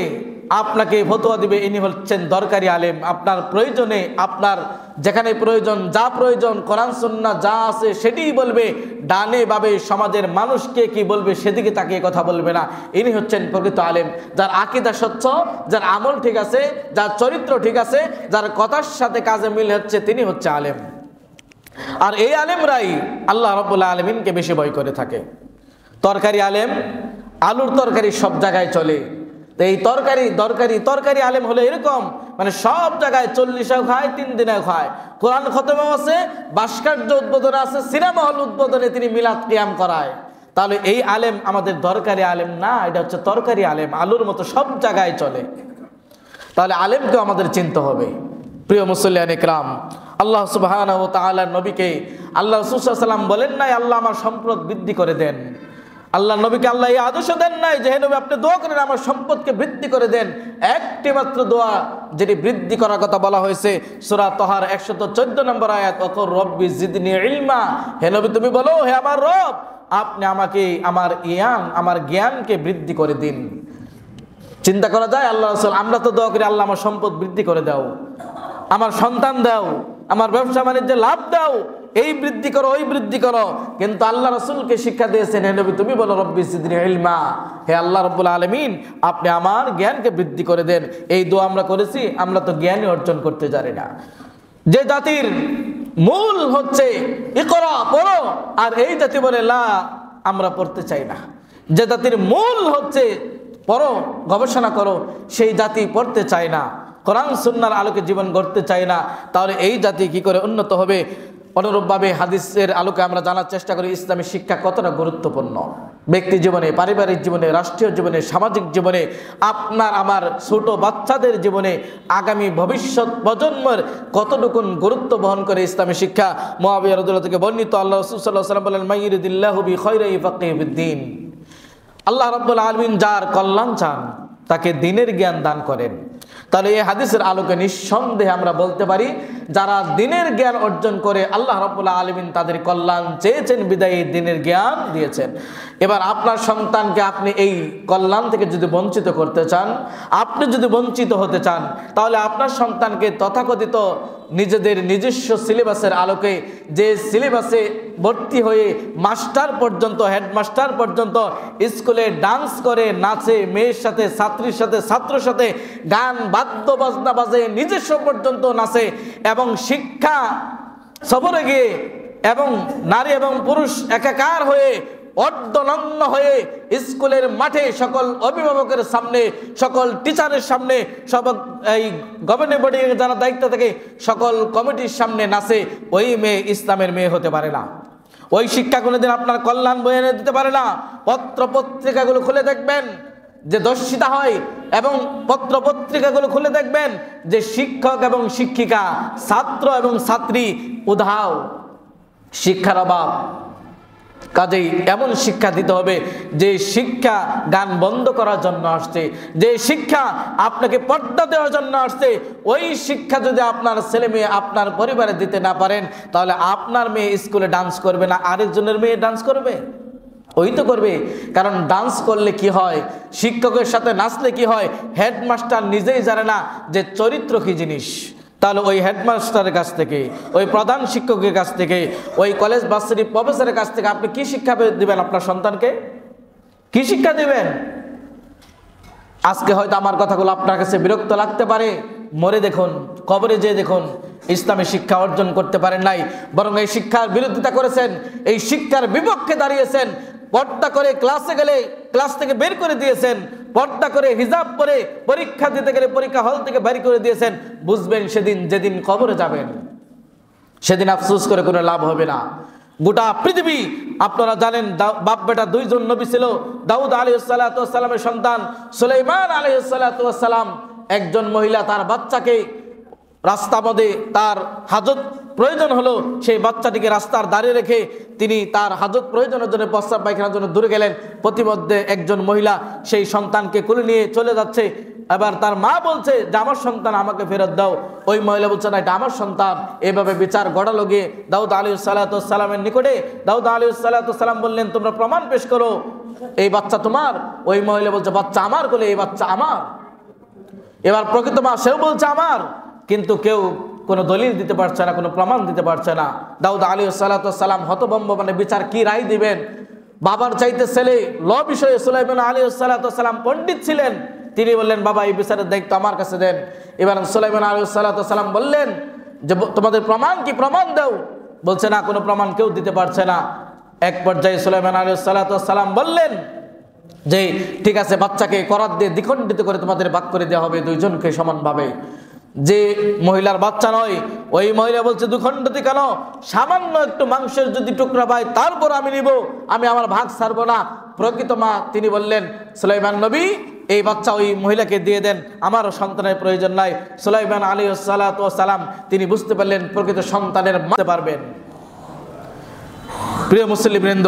আপনাকে ফতোয়া দিবে, ইনি হচ্ছেন দরকারি আলেম। আপনার প্রয়োজনে, আপনার যেখানে প্রয়োজন, যা প্রয়োজন কোরআন সুন্নাহ যা আছে সেটিই বলবে। ডানে বামে সমাজের মানুষকে কি বলবে সেদিকে তাকিয়ে কথা বলবে না। ইনি হচ্ছেন প্রকৃত আলেম, যার আকীদা স্বচ্ছ, যার আমল ঠিক আছে, যার চরিত্র ঠিক আছে, যার কথার সাথে কাজে মিল হচ্ছে, তিনি হচ্ছে আলেম। আর এই আলেমরাই আল্লাহ রাব্বুল আলামিনকে বেশি ভয় করে থাকে। তরকারি আলেম, আলুর তরকারি সব জায়গায় চলে। তো এই তরকারি আলেম হলে এরকম, মানে সব জায়গায় 40-এও খায়, 3 দিনেও খায়, কোরআন খতমেও আছে, ভাস্কর্য উদ্বোধন আছে, সিনেমা হল উদ্বোধনে তিনি মিলাদ কিয়াম করায়। তাহলে এই আলেম আমাদের দরকারি আলেম না, এটা হচ্ছে তরকারি আলেম, আলুর মতো সব জায়গায় চলে। তাহলে আলেমকে আমাদের চিনতে হবে। প্রিয় মুসল্লিয়ান ইকরাম, আল্লাহ সুবহানাহু ওয়া তাআলার নবীকে আল্লাহ রাসূল সাল্লাল্লাহু আলাইহি ওয়াসাল্লাম বলেন নাই আল্লাহ আমার সম্পদ বৃদ্ধি করে দেন। আল্লাহ নবীকে আল্লাহ এই আদেশ দেন নাই যে হে নবী আপনি দোয়া করেন আমার সম্পদকে বৃদ্ধি করে দেন। একটি মাত্র দোয়া যেটি বৃদ্ধি করার কথা বলা হয়েছে, সূরা তাহার 114 নম্বর আয়াত, ওয়াকুর রব্বি জিদনি ইলমা, হে নবী তুমি বলো হে আমার রব আপনি আমাকে আমার জ্ঞানকে বৃদ্ধি করে দিন। চিন্তা করা যায়, আল্লাহ রাসূল আমরা তো দোয়া করি আল্লাহ আমার সম্পদ বৃদ্ধি করে দাও, আমার সন্তান দাও, আমার ব্যবসা বাণিজ্যে লাভ দাও, এই বৃদ্ধি করো ওই বৃদ্ধি করো। কিন্তু আল্লাহ রাসূলকে শিক্ষা দিয়েছেন হে নবী তুমি বলো রব্বি জিদনি ইলমা, হে আল্লাহ রাব্বুল আলামিন আপনি আমার জ্ঞানকে বৃদ্ধি করে দেন। এই দোয়া আমরা করেছি, আমরা তো জ্ঞানই অর্জন করতে জানি না। যে জাতির মূল হচ্ছে ইকরা পড়ো, আর এই জাতি বলে লা আমরা পড়তে চাই না। যে জাতির মূল হচ্ছে পড়ো গবেষণা করো, সেই জাতি পড়তে চায় না, কোরআন সুন্নাহর আলোকে জীবন গড়তে চায় না। তাহলে এই জাতি কি করে উন্নত হবে? অনুরূপভাবে হাদিসের আলোকে আমরা জানার চেষ্টা করি ইসলামী শিক্ষা কতটা গুরুত্বপূর্ণ ব্যক্তি জীবনে, পারিবারিক জীবনে, রাষ্ট্রীয় জীবনে, সামাজিক জীবনে, আপনার আমার ছোট বাচ্চাদের জীবনে, আগামী ভবিষ্যৎ প্রজন্মের কতটুকু গুরুত্ব বহন করে ইসলামী শিক্ষা। মুআবিয়া রাদিয়াল্লাহু থেকে বর্ণিত আল্লাহ রাসূল সাল্লাল্লাহু আলাইহি ওয়াসাল্লাম বলেন মাইয়ুরিদিল্লাহু বিখাইরিহি ইয়াফাক্কিহু ফিদ্দীন, আল্লাহ রাব্বুল আলামিন যার কল্যাণ চান তাকে দ্বীনের জ্ঞান দান করেন। তাহলে এই হাদিসের আলোকে নিঃসন্দেহে আমরা বলতে পারি যারা দ্বীনের জ্ঞান অর্জন করে আল্লাহ রাব্বুল আলামিন তাদের কল্যাণ চেয়েছেন বিদায়ী দ্বীনের জ্ঞান দিয়েছেন। এবার আপনার সন্তানকে আপনি এই কল্যাণ থেকে যদি বঞ্চিত করতে চান, আপনি যদি বঞ্চিত হতে চান, তাহলে আপনার সন্তানকে তথাকথিত নিজেদের নিজস্ব সিলেবাসের আলোকে, যে সিলেবাসে ভর্তি হয়ে মাস্টার পর্যন্ত, হেডমাস্টার পর্যন্ত স্কুলে ডান্স করে, নাচে, মেয়ের সাথে, ছাত্রীর সাথে, ছাত্রর সাথে গান বাদ্য বাজনা বাজে, নিজস্ব পর্যন্ত নাচে এবং শিক্ষা সফরে গিয়ে এবং নারী এবং পুরুষ একাকার হয়ে অর্ধনগ্ন হয়ে স্কুলের মাঠে সকল অভিভাবকের সামনে, সকল টিচারের সামনে, সব এই গভর্নিং বডি যারা দায়িত্ব থাকে সকল কমিটির সামনে নাচে, ওই মেয়ে ইসলামের মেয়ে হতে পারে না। ওই শিক্ষা কোনোদিন আপনার কল্যাণ বয়ে এনে দিতে পারে না। পত্র পত্রিকাগুলো খুলে দেখবেন, যে দর্শিতা হয়, এবং পত্র পত্রিকাগুলো খুলে দেখবেন যে শিক্ষক এবং শিক্ষিকা, ছাত্র এবং ছাত্রী উধাও, শিক্ষার অভাব। কাজেই এমন শিক্ষা দিতে হবে যে শিক্ষা গান বন্ধ করার জন্য আসছে, যে শিক্ষা আপনাকে পর্দা দেওয়ার জন্য আসছে। ওই শিক্ষা যদি আপনার ছেলে মেয়ে আপনার পরিবারে দিতে না পারেন, তাহলে আপনার মেয়ে স্কুলে ডান্স করবে না, আরেকজনের মেয়ে ডান্স করবে? ওই তো করবে। কারণ ডান্স করলে কি হয়, শিক্ষকের সাথে নাচলে কি হয়, হেডমাস্টার নিজেই জানে না যে চরিত্র কি জিনিস। তাহলে ওই হেডমাস্টারের কাছ থেকে, ওই প্রধান শিক্ষকের কাছ থেকে, ওই কলেজ ভার্সিটি প্রফেসরের কাছ থেকে আপনি কি শিক্ষা দিবেন আপনার সন্তানকে? কি শিক্ষা দিবেন? আজকে হয়তো আমার কথাগুলো আপনার কাছে বিরক্ত লাগতে পারে, মরে দেখুন, কবরে যেয়ে দেখুন, ইসলামী শিক্ষা অর্জন করতে পারেন নাই, বরং এই শিক্ষার বিরোধিতা করেছেন, এই শিক্ষার বিপক্ষে দাঁড়িয়েছেন। পর্দা করে ক্লাসে গেলে ক্লাস থেকে বের করে দিয়েছেন, পর্দা করে হিজাব পরে পরীক্ষা দিতে গেলে পরীক্ষা হল থেকে বের করে দিয়েছেন। বুঝবেন সেদিন যেদিন কবরে যাবেন, সেদিন আফসোস করে কোনো লাভ হবে না। গোটা পৃথিবী, আপনারা জানেন বাপ বেটা দুইজন নবী ছিল, দাউদ আলাইহিস সালাতু ওয়াস সালামের সন্তান সুলাইমান আলাইহিস সালাতু ওয়াস সালাম। একজন মহিলা তার বাচ্চাকে রাস্তা পথে তার হাজত প্রয়োজন হলো, সেই বাচ্চাটিকে রাস্তার দাঁড়িয়ে রেখে তিনি তার হাজত প্রয়োজনের জন্য প্রস্রাব পায়খানার জন্য দূরে গেলেন। প্রতিমধ্যে একজন মহিলা সেই সন্তানকে কোলে নিয়ে চলে যাচ্ছে। এবার তার মা বলছে যে আমার সন্তান আমাকে ফেরত দাও। ওই মহিলা বলছে না, এটা আমার সন্তান। এভাবে বিচার গড়ালো গিয়ে দাউদ আলাইহিস সালাতু ওয়াস সালামের নিকটে। দাউদ আলাইহিস সালাতু ওয়াস সালাম বললেন, তোমরা প্রমাণ পেশ করো, এই বাচ্চা তোমার? ওই মহিলা বলছে, বাচ্চা আমার কোলে, এই বাচ্চা আমার। এবার প্রকৃত মা সেও বলছে আমার, কিন্তু কেউ কোনো দলিল দিতে পারছে না, কোনো প্রমাণ দিতে পারছে না। দাউদ আলাইহিস সালাতু ওয়াস সালাম হতভম্ব, মানে বিচার কি রায় দিবেন। বাবার চাইতে ছেলে ল বিষয়ে সুলাইমান আলাইহিস সালাতু ওয়াস সালাম পণ্ডিত ছিলেন। তিনি বললেন, বাবা এই বিচারের দায়িত্ব আমার কাছে দেন। এবার সুলাইমান আলাইহিস সালাতু ওয়াস সালাম বললেন যে তোমাদের প্রমাণ কি, প্রমাণ দাও। বলছে না, কোনো প্রমাণ কেউ দিতে পারছে না। এক পর্যায়ে সুলাইমান আলাইহিস সালাতু ওয়াস সালাম বললেন যে ঠিক আছে, বাচ্চাকে করাত দিয়ে দ্বিখণ্ডিত করে তোমাদের ভাগ করে দেওয়া হবে দুইজনকে সমানভাবে। যে মহিলার বাচ্চা নয়, ওই মহিলা বলছে দুখণ্ডিত কেন, সামান্য একটু মাংসের যদি টুকরা পাই তারপর আমি নিব, আমি আমার ভাগ ছাড়বো না। প্রকৃত মা তিনি বললেন, সুলাইমান নবী এই বাচ্চা ওই মহিলাকে দিয়ে দেন, আমার সন্তানের প্রয়োজন নাই। সুলাইমান আলাইহিস সালাতু ওয়াস সালাম তিনি বুঝতে পারলেন প্রকৃত সন্তানের মানতে পারবেন। প্রিয় মুসলিমবৃন্দ,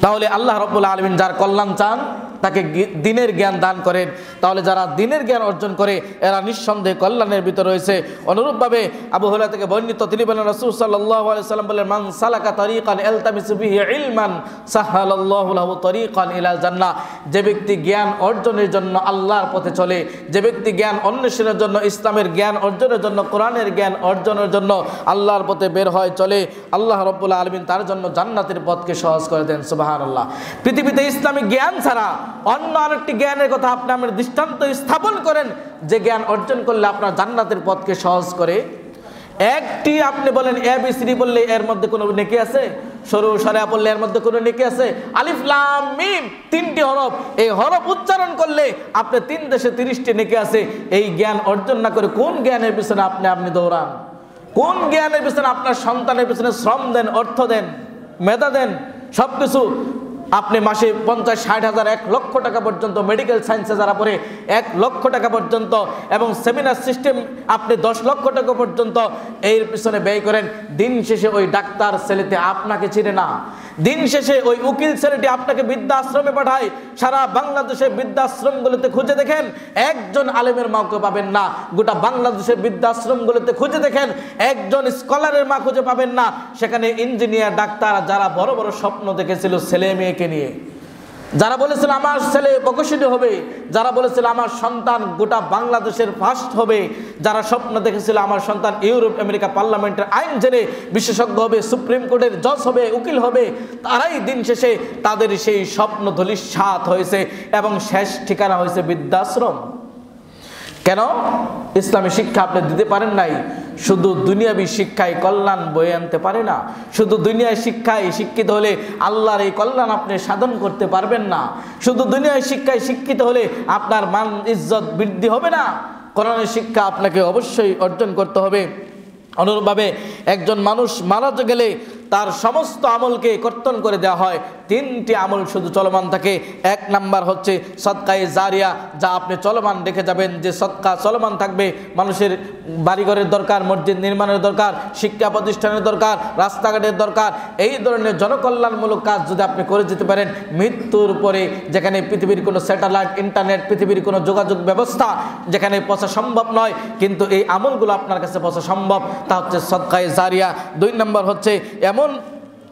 তাহলে আল্লাহ রাব্বুল আলামিন যার কল্যাণ চান তাকে দিনের জ্ঞান দান করেন। তাহলে যারা দিনের জ্ঞান অর্জন করে এরা নিঃসন্দেহে কল্যাণের ভিতর রয়েছে। অনুরূপভাবে আবু হুরায়রা থেকে বর্ণিত, তিনি বলেন, রাসূল সাল্লাল্লাহু আলাইহি ওয়াসাল্লাম বলেন, মান সালাকা তারিকান ইলতামিসু বিহি ইলমান সাহালাল্লাহু লাহু তারিকান ইলাল জান্নাহ। যে ব্যক্তি জ্ঞান অর্জনের জন্য আল্লাহর পথে চলে, যে ব্যক্তি জ্ঞান অন্বেষণের জন্য, ইসলামের জ্ঞান অর্জনের জন্য, কোরআনের জ্ঞান অর্জনের জন্য আল্লাহর পথে বের হয় চলে, আল্লাহ রাব্বুল আলামিন তার জন্য জান্নাতের পথকে সহজ করে দেন। সুবহানাল্লাহ। পৃথিবীতে ইসলামিক জ্ঞান ছাড়া অন্য আরেকটি জ্ঞানের কথা আপনি আমার দৃষ্টান্ত স্থাপন করেন যে জ্ঞান অর্জন করলে আপনার জান্নাতের পথকে সহজ করে। একটি আপনি বলেন এবিসিডি বললে এর মধ্যে কোনো নেকি আছে? সরু সরা বললে এর মধ্যে কোনো নেকি আছে? আলিফ লাম মিম তিনটি হরফ, এই হরফ উচ্চারণ করলে আপনি 3 দেশে 30টি নেকি আছে। এই জ্ঞান অর্জন না করে কোন জ্ঞানের পিছনে আপনি দৌড়ান? কোন জ্ঞানের পিছনে আপনার সন্তানের পিছনে শ্রম দেন, অর্থ দেন, মেধা দেন, সব কিছু আপনি মাসে 50-60 হাজার 1 লক্ষ টাকা পর্যন্ত, মেডিকেল সায়েন্সে যারা পড়ে 1 লক্ষ টাকা পর্যন্ত, এবং সেমিনার সিস্টেম আপনি 10 লক্ষ টাকা পর্যন্ত এর পিছনে ব্যয় করেন। দিন শেষে ওই ডাক্তার ছেলেতে আপনাকে চিনে না, দিন শেষে ওই উকিল ছেলেটি আপনাকে বৃদ্ধাশ্রমে পাঠায়। সারা বাংলাদেশের বৃদ্ধাশ্রমগুলোতে খুঁজে দেখেন, একজন আলেমের মাকে পাবেন না। গোটা বাংলাদেশের বৃদ্ধাশ্রমগুলোতে খুঁজে দেখেন, একজন স্কলারের মা খুঁজে পাবেন না। সেখানে ইঞ্জিনিয়ার, ডাক্তার, যারা বড় বড় স্বপ্ন দেখেছিল ছেলে মেয়েকে নিয়ে, যারা বলেছিল আমার ছেলে প্রকৌশলী হবে, যারা বলেছিল আমার সন্তান গোটা বাংলাদেশের ফার্স্ট হবে, যারা স্বপ্ন দেখেছিল আমার সন্তান ইউরোপ আমেরিকা পার্লামেন্টের আইন জেনে বিশেষজ্ঞ হবে, সুপ্রিম কোর্টের জজ হবে, উকিল হবে, তারাই দিন শেষে তাদের সেই স্বপ্ন ধূলিসাৎ হয়েছে এবং শেষ ঠিকানা হয়েছে বৃদ্ধাশ্রম। কেন? ইসলামী শিক্ষা আপনি দিতে পারেন নাই। শুধু দুনিয়াবী শিক্ষায় কল্যাণ বয়ে আনতে পারে না। শুধু দুনিয়ায় শিক্ষায় শিক্ষিত হলে আল্লাহর এই কল্যাণ আপনি সাধন করতে পারবেন না। শুধু দুনিয়ায় শিক্ষায় শিক্ষিত হলে আপনার মান ইজ্জত বৃদ্ধি হবে না। কোরআনের শিক্ষা আপনাকে অবশ্যই অর্জন করতে হবে। অনুরূপভাবে একজন মানুষ মারা গেলে তার সমস্ত আমলকে কর্তন করে দেওয়া হয়, তিনটি আমল শুধু চলমান থাকে। এক নাম্বার হচ্ছে সদকায়ে জারিয়া, যা আপনি চলমান রেখে যাবেন, যে সদকা চলমান থাকবে। মানুষের বাড়িঘরের দরকার, মসজিদ নির্মাণের দরকার, শিক্ষা প্রতিষ্ঠানের দরকার, রাস্তাঘাটের দরকার, এই ধরনের জনকল্যাণমূলক কাজ যদি আপনি করে যেতে পারেন, মৃত্যুর পরে যেখানে পৃথিবীর কোনো স্যাটেলাইট, ইন্টারনেট, পৃথিবীর কোনো যোগাযোগ ব্যবস্থা যেখানে পৌঁছা সম্ভব নয়, কিন্তু এই আমলগুলো আপনার কাছে পৌঁছা সম্ভব, তা হচ্ছে সদকায়ে জারিয়া। 2 নম্বর হচ্ছে এমন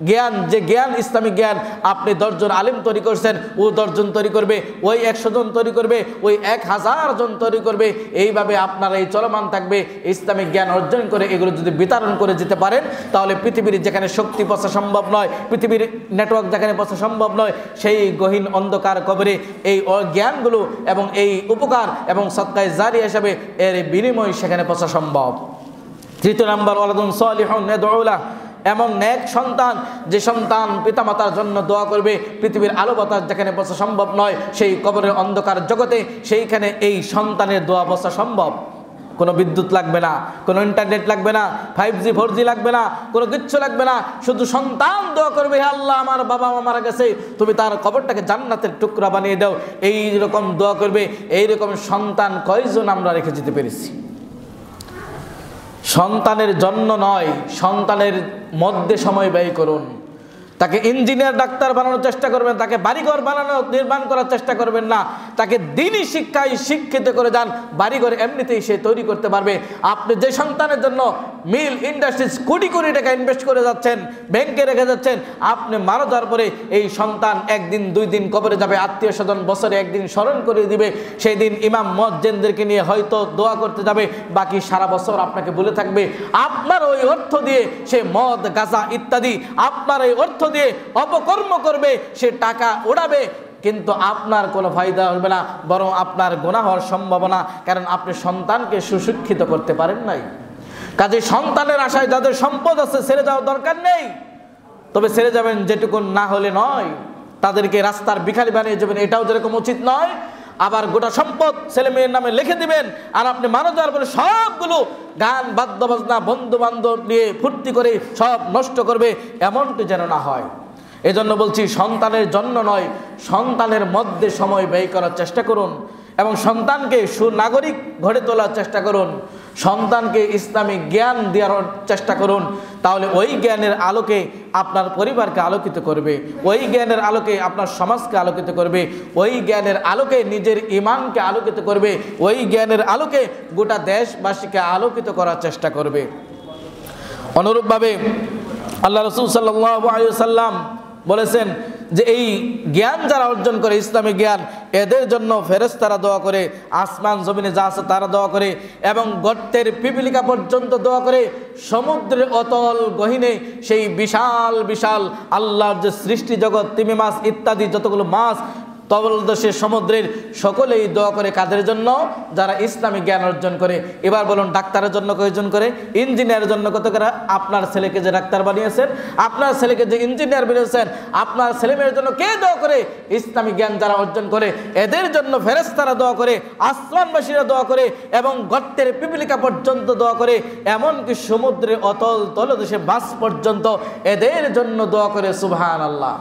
জ্ঞান, যে জ্ঞান ইসলামিক জ্ঞান, আপনি 10 জন আলেম তৈরি করছেন, ও 10 জন তৈরি করবে, ওই 100 জন তৈরি করবে, ওই 1000 জন তৈরি করবে, এইভাবে আপনার এই চলমান থাকবে। ইসলামিক জ্ঞান অর্জন করে এগুলো যদি বিতরণ করে যেতে পারেন, তাহলে পৃথিবীর যেখানে শক্তি পৌঁছা সম্ভব নয়, পৃথিবীর নেটওয়ার্ক যেখানে পৌঁছা সম্ভব নয়, সেই গহীন অন্ধকার কবরে এই জ্ঞানগুলো এবং এই উপকার এবং সদকায়ে জারিয়া হিসাবে এর বিনিময় সেখানে পৌঁছা সম্ভব। 3 নম্বর ওয়ালাদুন সালিহুন ইয়াদউ লাহু, এমন নেক সন্তান, যে সন্তান পিতামাতার জন্য দোয়া করবে। পৃথিবীর আলো বাতাস যেখানে পৌঁছা সম্ভব নয়, সেই কবরের অন্ধকার জগতে সেইখানে এই সন্তানের দোয়া পৌঁছা সম্ভব। কোনো বিদ্যুৎ লাগবে না, কোনো ইন্টারনেট লাগবে না, 5G 4G লাগবে না, কোনো কিচ্ছু লাগবে না, শুধু সন্তান দোয়া করবে, হে আল্লাহ আমার বাবা মা মারা গেছে, তুমি তার কবরটাকে জান্নাতের টুকরা বানিয়ে দাও। এই রকম দোয়া করবে। এই রকম সন্তান কয়জন আমরা রেখে যেতে পেরেছি? সন্তানের জন্য নয়, সন্তানের মধ্যে সময় ব্যয় করুন। তাকে ইঞ্জিনিয়ার, ডাক্তার বানানোর চেষ্টা করবেন, তাকে বাড়িঘর নির্মাণ করার চেষ্টা করবেন না, তাকে দ্বীনি শিক্ষায় শিক্ষিত করে যান। বাড়িঘর এমনিতেই সে তৈরি করতে পারবে। আপনি যে সন্তানের জন্য মিল ইন্ডাস্ট্রিজ কোটি কোটি টাকা ইনভেস্ট করে যাচ্ছেন, ব্যাংকে রেখে যাচ্ছেন, আপনি মারা যাওয়ার পরে এই সন্তান 1 দিন 2 দিন কবরে যাবে, আত্মীয় স্বজন বছরে 1 দিন স্মরণ করে দিবে। সেই দিন ইমাম মুয়াজ্জিনদেরকে নিয়ে হয়তো দোয়া করতে যাবে, বাকি সারা বছর আপনাকে বলে থাকবে। আপনার ওই অর্থ দিয়ে সে মদ, গাঁজা ইত্যাদি, আপনার এই অর্থ দিয়ে অপকর্ম করবে, সে টাকা উড়াবে, কিন্তু আপনার কোনো ফায়দা হবে না, বরং আপনার গুনাহ হওয়ার সম্ভাবনা, কারণ আপনি সন্তানকে সুশিক্ষিত করতে পারেন নাই। কাজে সন্তানের আশায় যাদের সম্পদ আছে ছেড়ে যাওয়ার দরকার নেই, তবে ছেড়ে যাবেন যেটুকু না হলে নয়, তাদেরকে রাস্তার ভিখারি বানিয়ে যাবেন, এটাও যেরকম উচিত নয়। আবার গোটা সম্পদ ছেলে মেয়ের নামে লিখে দিবেন, আর আপনি মারা যাওয়ার পরে সবগুলো গান বাদ্য বাজনা বন্ধু বান্ধব নিয়ে ফুর্তি করে সব নষ্ট করবে, এমনটি যেন না হয়। এজন্য বলছি, সন্তানের জন্য নয়, সন্তানের মধ্যে সময় ব্যয় করার চেষ্টা করুন এবং সন্তানকে সুনাগরিক গড়ে তোলার চেষ্টা করুন। সন্তানকে ইসলামিক জ্ঞান দেওয়ার চেষ্টা করুন, তাহলে ওই জ্ঞানের আলোকে আপনার পরিবারকে আলোকিত করবে, ওই জ্ঞানের আলোকে আপনার সমাজকে আলোকিত করবে, ওই জ্ঞানের আলোকে নিজের ঈমানকে আলোকিত করবে, ওই জ্ঞানের আলোকে গোটা দেশবাসীকে আলোকিত করার চেষ্টা করবে। অনুরূপভাবে আল্লাহ রাসূল সাল্লাল্লাহু আলাইহি ওয়াসাল্লাম বলেছেন যে এই জ্ঞান যারা অর্জন করে, ইসলামিক জ্ঞান, এদের জন্য ফেরেশতারা দোয়া করে, আসমান জমিনে যা আছে তারা দোয়া করে, এবং গর্তের পিপিলিকা পর্যন্ত দোয়া করে, সমুদ্রের অতল গহীনে সেই বিশাল বিশাল আল্লাহর যে সৃষ্টি জগৎ, তিমি মাছ ইত্যাদি যতগুলো মাছ তলদেশে সমুদ্রের, সকলেই দোয়া করে কাদের জন্য? যারা ইসলামিক জ্ঞান অর্জন করে। এবার বলুন, ডাক্তারের জন্য কয়জন করে? ইঞ্জিনিয়ারের জন্য কত করে? আপনার ছেলেকে যে ডাক্তার বানিয়েছেন, আপনার ছেলেকে যে ইঞ্জিনিয়ার বানিয়েছেন, আপনার ছেলেমেয়ের জন্য কে দোয়া করে? ইসলামিক জ্ঞান যারা অর্জন করে, এদের জন্য ফেরেশতারা দোয়া করে, আসমানবাসীরা দোয়া করে, এবং গর্তের পিপিলিকা পর্যন্ত দোয়া করে, এমনকি সমুদ্রের অতল তলদেশে মাছ পর্যন্ত এদের জন্য দোয়া করে। সুবহানাল্লাহ।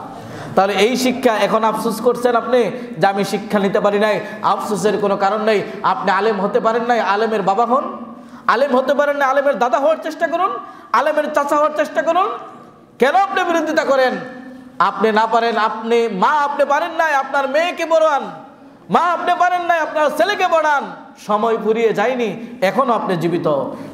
তাহলে এই শিক্ষা এখন আফসোস করছেন আপনি যে আমি শিক্ষা নিতে পারি নাই, আফসোসের কোনো কারণ নেই। আপনি আলেম হতে পারেন নাই, আলেমের বাবা হন। আলেম হতে পারেন না, আলেমের দাদা হওয়ার চেষ্টা করুন, আলেমের চাচা হওয়ার চেষ্টা করুন। কেন আপনি বিরোধিতা করেন? আপনি না পারেন, আপনি মা, আপনি পারেন নাই, আপনার মেয়েকে পড়ান, মা আপনি পারেন নাই, আপনার ছেলেকে পড়ান। সময় ফুরিয়ে যায়নি, এখনো আপনি জীবিত।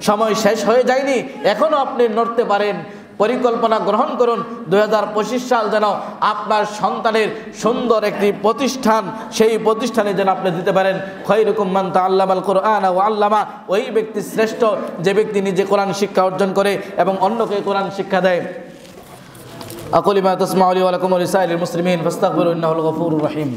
সময় শেষ হয়ে যায়নি, এখনো আপনি নড়তে পারেন। পরিকল্পনা গ্রহণ করুন 2025 সাল যেন আপনার সন্তানের সুন্দর একটি প্রতিষ্ঠান, সেই প্রতিষ্ঠানে যেন আপনি দিতে পারেন। খৈরুকুম মান তাআল্লামাল কুরআন ওয়া আল্লামা, ওই ব্যক্তি শ্রেষ্ঠ যে ব্যক্তি নিজে কোরআন শিক্ষা অর্জন করে এবং অন্যকে কোরআন শিক্ষা দেয়। আকুলু মা তাসমাউনা ওয়া লাকুম ওয়া লিসাইরিল মুসলিমিন ফাস্তাগফিরু ইন্নাহুল গফুরুর রহিম।